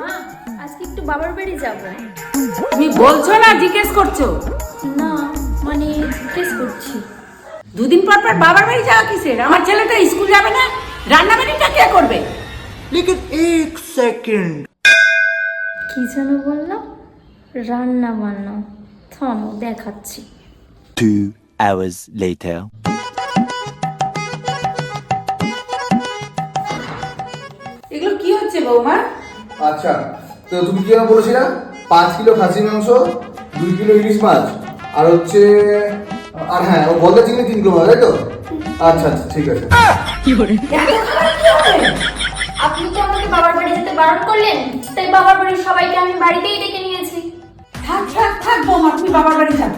মা, আজকে একটু বাবার বাড়ি যাব। তুমি বলছো না জিজ্ঞেস করছো? না, মানে জিজ্ঞেস করছি। দুদিন পর পর বাবার বাড়ি যাওয়া কিসের? আমার ছেলেটা স্কুল যাবে না, রান্না বাড়িটা কে করবে? लेकिन एक सेकंड কি যেন বললাম? রান্না বান্না। থামো, দেখাচ্ছি। 2 hours later. এগুলো কি হচ্ছে বৌমা? আচ্ছা, তো তুমি কি বলেছিলে 5 কিলো খাসি মাংস, 2 কিলো ইলিশ মাছ, আর হচ্ছে আর হ্যাঁ ও বলতে চিনি 3 কিলো, তাই তো? আচ্ছা আচ্ছা ঠিক আছে। আপনি তো আমাকে বাবার বাড়ি যেতে বারণ করলেন, তাই বাবার বাড়ির সবাইকে আমি বাড়িতেই ডেকে নিয়েছি। থাক থাক থাক বৌমা, তুমি বাবার বাড়ি যাও।